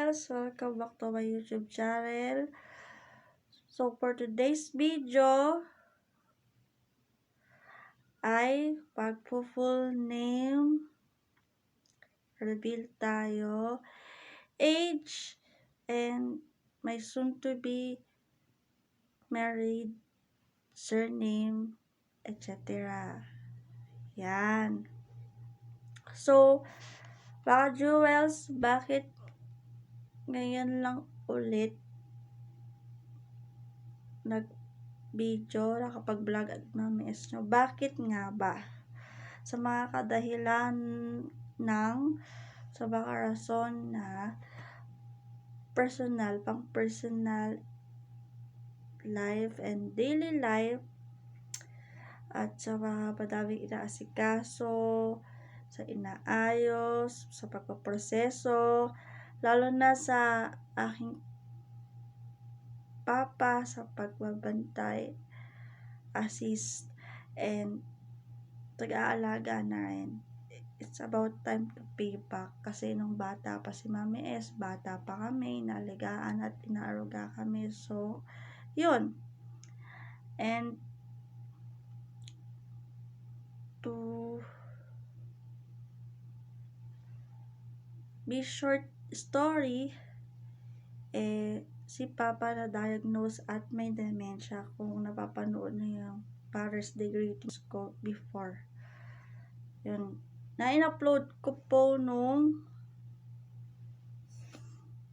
Jewels! Welcome back to my YouTube channel. So for today's video ay magpo-full name reveal tayo, age, and my soon to be married surname, etc. Yan. So, baka Jewels, bakit ngayon lang ulit nag-video, nakapag-vlog at mamiss nyo? Bakit nga ba? Sa mga kadahilan sa mga rason na pang personal life and daily life, at sa mga madaming inaasikaso, sa inaayos, sa pagpaproseso, lalo na sa aking papa sa pagbabantay, assist, and tag-aalaga na rin. It's about time to pay back kasi nung bata pa si Mami S, bata pa kami, naligaan at inaaruga kami. So, yun. And to be short story, si Papa na-diagnose at may dementia. Kung napapanood na yung Father's Day greetings ko before. Yun. Na-in-upload ko po nung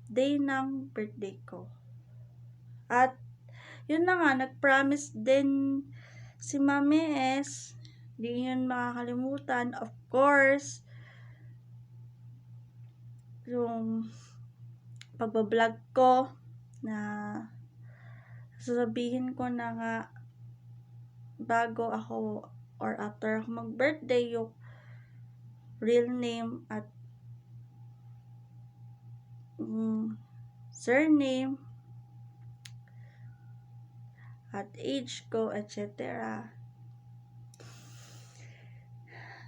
day ng birthday ko. At yun na nga, nag-promise din si Mami S, di yun makakalimutan, of course, yung pagbablog ko na sasabihin ko na nga bago ako or after ako mag-birthday yung real name at surname at age ko, etc.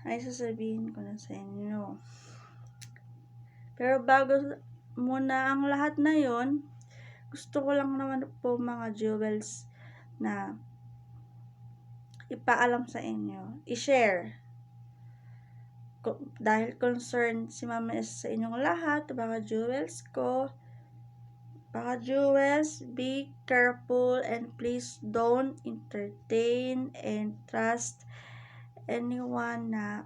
ay sasabihin ko na sa inyo. Pero bago muna ang lahat na yon, gusto ko lang naman po mga Jewels na ipaalam sa inyo, i-share. Dahil concerned si Mama S sa inyong lahat, mga Jewels ko, mga Jewels, be careful and please don't entertain and trust anyone na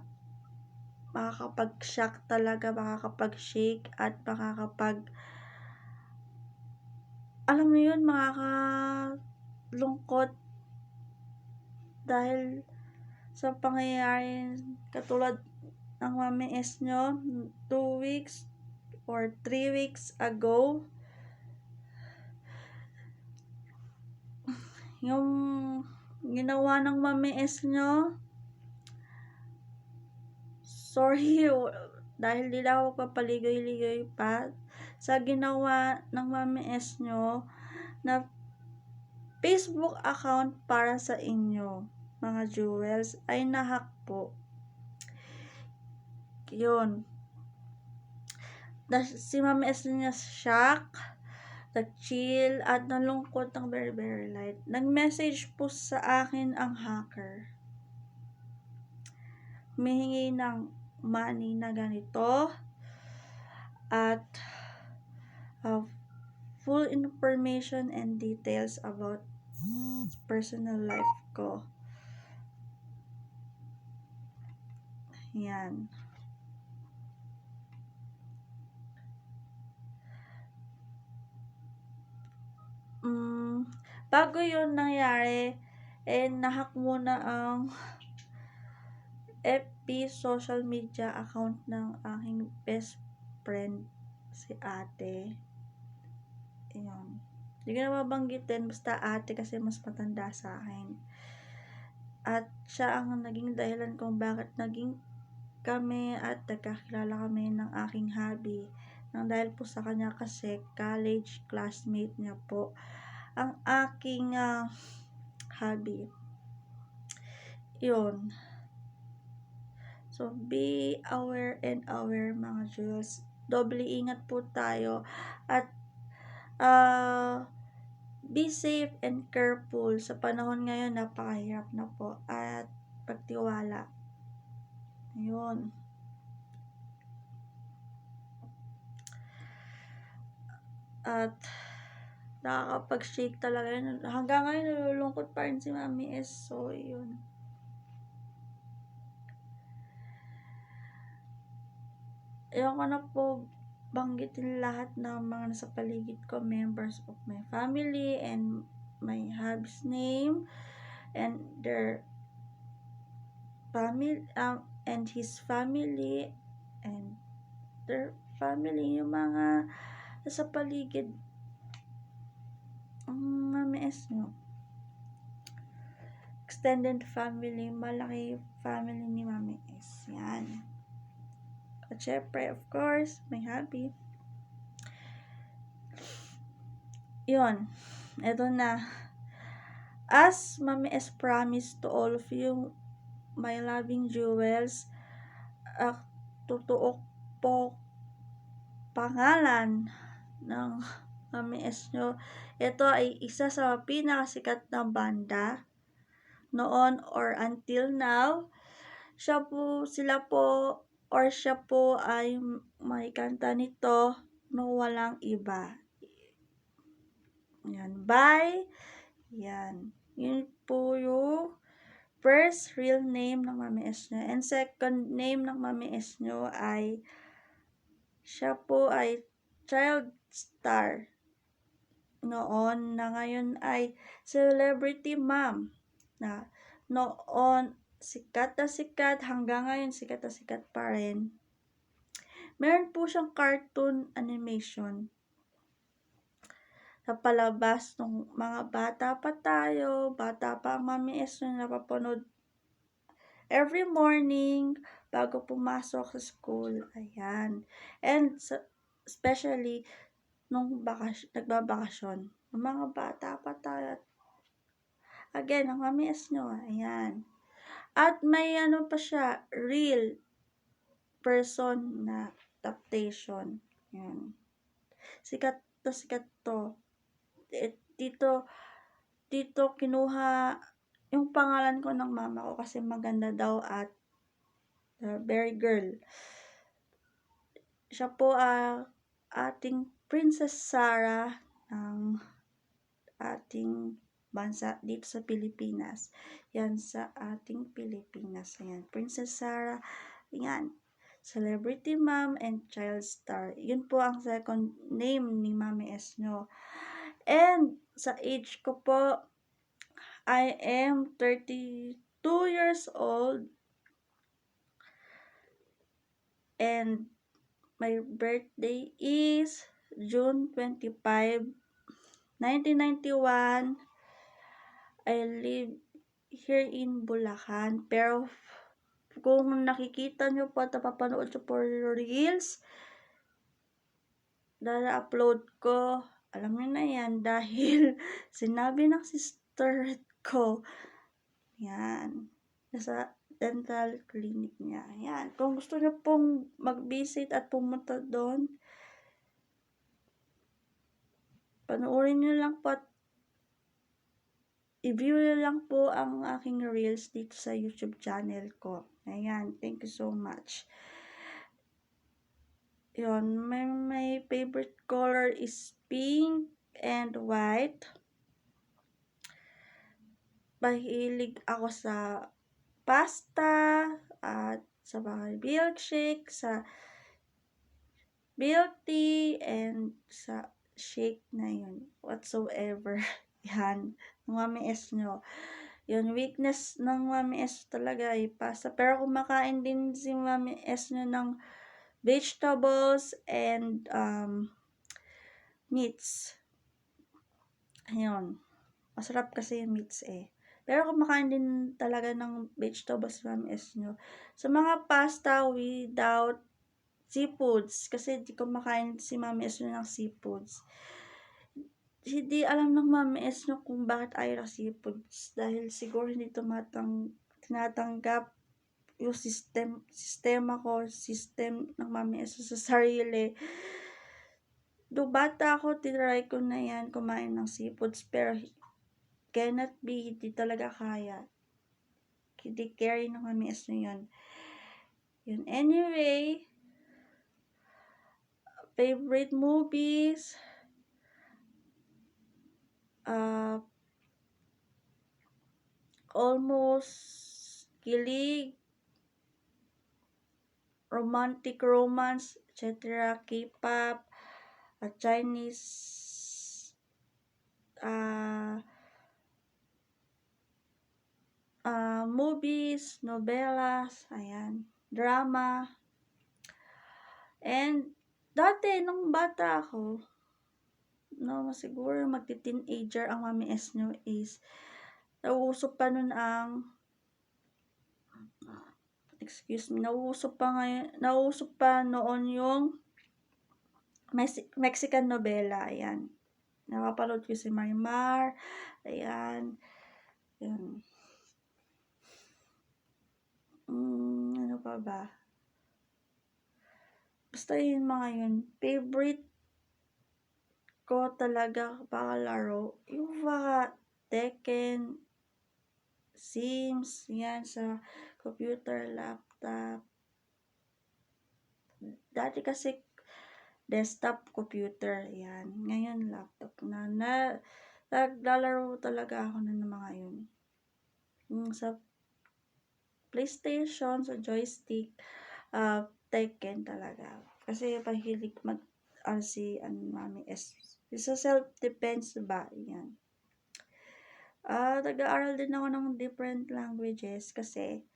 makakapag-shock talaga, makakapag-shake at alam mo yun, makakalungkot dahil sa pangyayari katulad ng Mami S nyo 2 weeks or 3 weeks ago. Yung ginawa ng Mami S nyo, sorry dahil di na ako papaligoy-ligoy pa sa ginawa ng Mami S nyo na Facebook account para sa inyo, mga Jewels, ay nahack po. Yun. Si Mami S niya shock, nag-chill, at nalungkot ng very very light. Nag-message po sa akin ang hacker. Humihingi ng money na ganito at full information and details about personal life ko. Yan. Bago yun nangyari, nahack muna ang FB social media account ng aking best friend, si ate. Ayun. Hindi ko na mabanggitin, basta ate kasi mas matanda sa akin. At siya ang naging dahilan kung bakit naging kami at nagkakilala kami ng aking hubby. Nang dahil po sa kanya kasi college classmate niya po ang aking hubby. Yun. So, be aware and aware mga Jewels. doble ingat po tayo at be safe and careful. Sa panahon ngayon, napakahirap na po at pagtiwala. Ayun. At nakakapag-shake talaga yun. Hanggang ngayon, nalulungkot pa rin si Mami S. So, yun. Ayoko na po banggitin lahat ng mga nasa paligid ko, members of my family and my hubby's name and their family and his family and their family, yung mga nasa paligid ang Mami S nyo, extended family, malaki family ni Mami S, yan. At syempre, of course, may hubby. Yun, eto na. As Mami S promised to all of you, my loving jewels, totoo po pangalan ng Mami S nyo. Ito ay isa sa pinakasikat na banda noon or until now. Siya po ay may kanta nito na walang iba. Yan, bye. Yan. Yun po yung first real name ng Mami S nyo. And second name ng Mami S nyo ay siya po ay child star noon, na ngayon ay celebrity mom, na noon sikat na sikat, hanggang ngayon sikat na sikat pa rin. Meron po siyang cartoon animation na palabas nung mga bata pa tayo, bata pa ang Mami S na napapanood every morning bago pumasok sa school. Ayan. And especially nung nagbabakasyon. Ng mga bata pa tayo. Again, ang Mami S nyo. Ayan. At may pa siya, real person na adaptation. Ayan. Sikat to. Dito kinuha yung pangalan ko ng mama ko kasi maganda daw at very girl. Siya po ating Princess Sarah ng ating bansa dito sa Pilipinas. Yan, sa ating Pilipinas. Ayan, Princess Sarah. Yan, celebrity mom and child star. Yun po ang second name ni Mami S nyo. And sa age ko po, I am 32 years old. And my birthday is June 25, 1991. I live here in Bulacan. Pero kung nakikita nyo po at napapanood nyo po reels na upload ko, alam nyo na yan dahil sinabi ng sister ko, yan, nasa dental clinic niya. Yan. Kung gusto nyo pong mag-visit at pumunta doon, panoorin nyo lang po at i-view nyo lang po ang aking reels dito sa YouTube channel ko. Ayan. Thank you so much. Yun. My favorite color is pink and white. Mahilig ako sa pasta at sa mga milkshake, sa milk tea, and sa shake na yun. Whatsoever. Yan. Ng Mami S nyo. Yun, weakness ng Mami S talaga ay pasta. Pero kumakain din si Mami S nyo ng vegetables and meats. Ayun. Masarap kasi yung meats eh. Pero kumakain din talaga ng vegetables si Mami S nyo. Sa mga pasta without seafoods, kasi di kumakain si Mami S nyo ng seafoods. Hindi alam ng Mami S nyo kung bakit ayaw ng seafoods. Dahil siguro hindi tinatanggap yung sistema ng Mami S sa sarili. Nung bata ako, tinry ko na yan, kumain ng seafoods, pero cannot be, hindi talaga kaya. Hindi carry ng Mami S na yun. Yun, anyway, favorite movies, almost kilig, romantic romance, etc., K-pop, Chinese, movies, novelas, ayan, drama. And dati nung bata ako, no, siguro magti-teenager ang Mami S nyo is nauuso pa nun ang nauuso pa noon yung Mexican novela, ayan. Nakapanood ko si Marimar, ayan. Yun. Ano pa ba? Basta yun mga yun. Favorite ko talaga pakalaro, yung mga Tekken, Sims, yan sa computer, laptop. Dati kasi desktop computer, yan. Ngayon laptop na. Naglalaro talaga ako ng mga yun. Yung sa PlayStation, sa joystick, Tekken talaga. Kasi pahilig si Mami S. Sa self-defense ba, yan. Nag-aaral din ako ng different languages kasi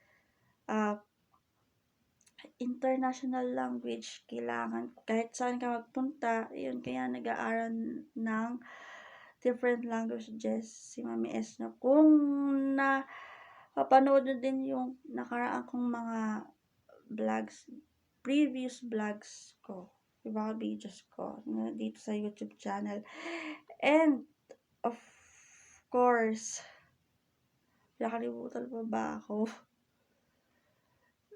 international language kailangan kahit saan ka magpunta, yun, kaya nag-aaral ng different languages si Mami S na kung napanood na din yung nakaraan kong mga vlogs, previous vlogs ko, yung mga videos ko dito sa YouTube channel. And of course, nakalimutan pa ba ako?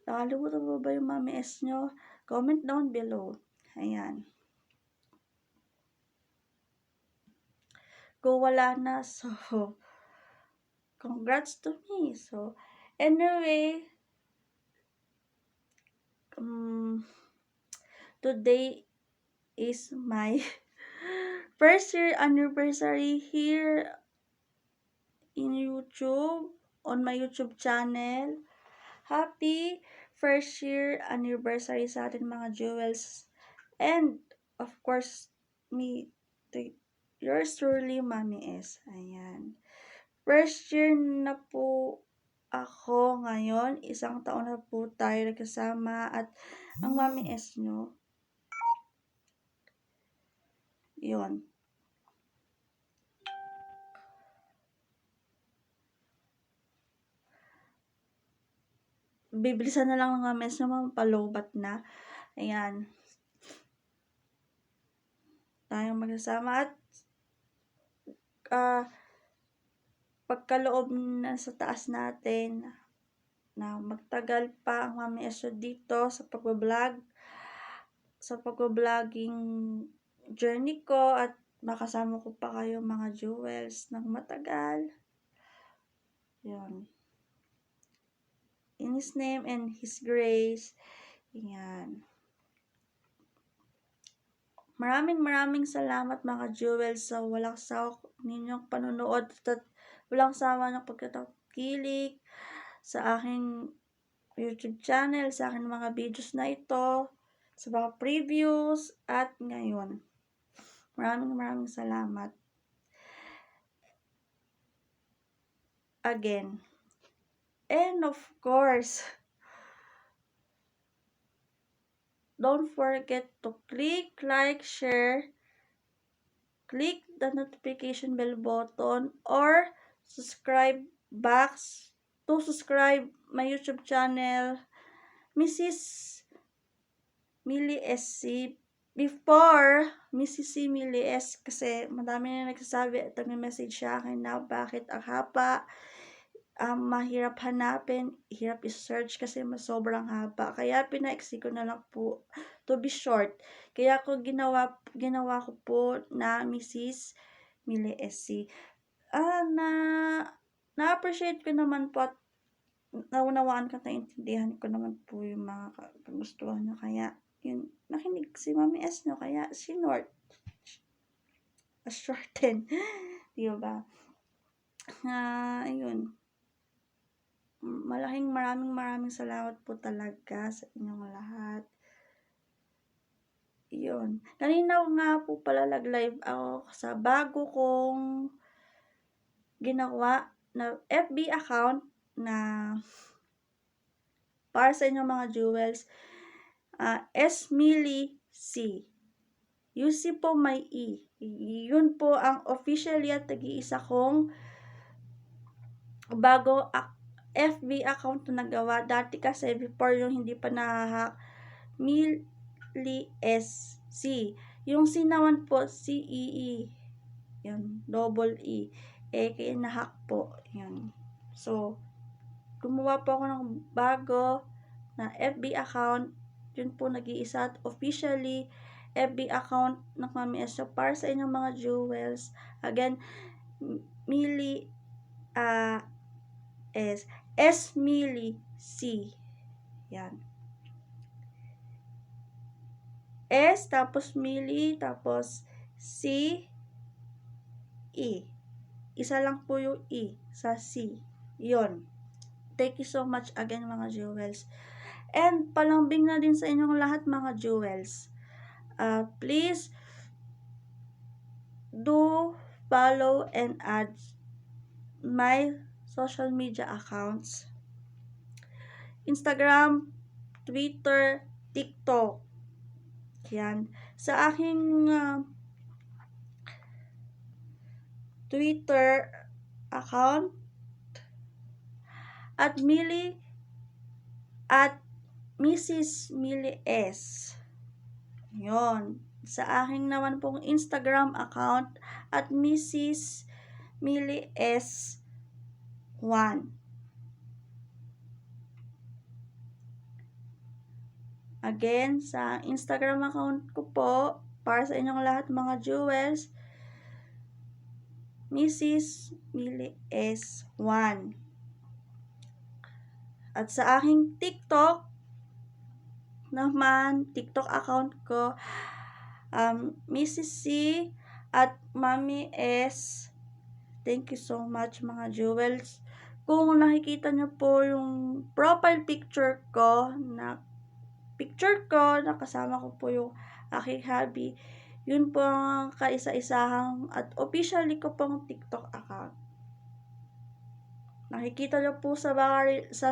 Nakalimutan mo ba yung Mami S nyo? Comment down below. Ayan. Kung wala na, so, congrats to me. So, anyway, today is my first year anniversary here in YouTube, on my YouTube channel. Happy first year anniversary sa atin mga jewels. And, of course, me, yours truly, Mami S. Ayan. First year na po ako ngayon. Isang taon na po tayo nagkasama. At ang Mami S nyo, yun. Bibilisan na lang ng Mami S nyo, mapalobat na. Ayan. Tayong magkasama at pagkaloob na sa taas natin na magtagal pa ang Mami S dito sa pagbabloging journey ko at makasama ko pa kayo mga jewels ng matagal. Yun. In His name and His grace. Yan. Maraming salamat mga jewels sa walang sawa ninyong panonood at walang sawa ng pagkatakilik sa aking YouTube channel, sa aking mga videos na ito, sa mga previews at ngayon. Maraming salamat. Again. And of course, don't forget to click, like, share, click the notification bell button, or subscribe my YouTube channel, Mrs. Millie SC. Before, Mrs. C. Millie S. Kasi madami na nagsasabi at nag-message sa akin na bakit ang haba mahirap hanapin, hirap i-search kasi sobrang haba. Kaya pinaiksi ko na lang po to be short. Kaya ko ginawa ko po na Mrs. Millie SC. Na-appreciate ko naman po at naunawaan ko at naintindihan ko naman po yung mga kagustuhan nyo. Kaya, yun, nakinig si Mami S nyo. Kaya, shorten. Diba? Ayun. Maraming salamat po talaga sa inyong lahat. Yun. Kanina nga po pala nag-live ako sa bago kong ginawa na FB account na para sa inyong mga jewels. Millie C. UC po may E. Yun po ang officially at nag-iisa kong bago FB account na nagawa. Dati kasi before yung hindi pa nahahack, Millie SC. Yung C naman po, CEE. Yun, double E. Kaya nahack po. Yun. So, gumawa po ako ng bago na FB account. Yun po nag-iisa at officially FB account ng Mami S. So, para sa inyong mga jewels. Again, Millie Millie C. Yan. S, tapos Millie, tapos C, E. Isa lang po yung E sa C. Yon. Thank you so much again mga jewels. And palambing na din sa inyong lahat mga jewels. Please do follow and add my social media accounts. Instagram, Twitter, TikTok. Yan. Sa aking Twitter account at Mrs. Millie S. Yon. Sa aking naman pong Instagram account at Mrs. Millie S. 1. Again, sa Instagram account ko po, para sa inyong lahat mga jewels, Mrs. Millie S. 1. At sa aking TikTok naman, TikTok account ko, Mrs. C. at Mami S. Thank you so much mga jewels. Kung nakikita nyo po yung profile picture ko, nakasama ko po yung aking hubby, yun po ang kaisa-isahang at officially ko pong TikTok account. Nakikita nyo po sa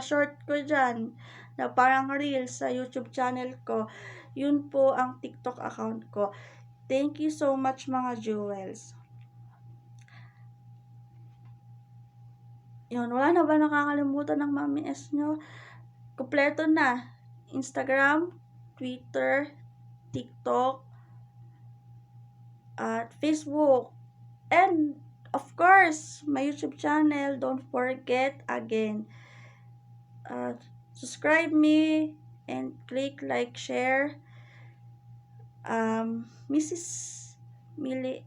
short ko dyan, na parang reels sa YouTube channel ko, yun po ang TikTok account ko. Thank you so much mga jewels. Yun, wala na ba nakakalimutan ng Mami S nyo? Kompleto na. Instagram, Twitter, TikTok, at Facebook. And, of course, my YouTube channel. Don't forget, again, subscribe me and click like, share. Mrs. Millie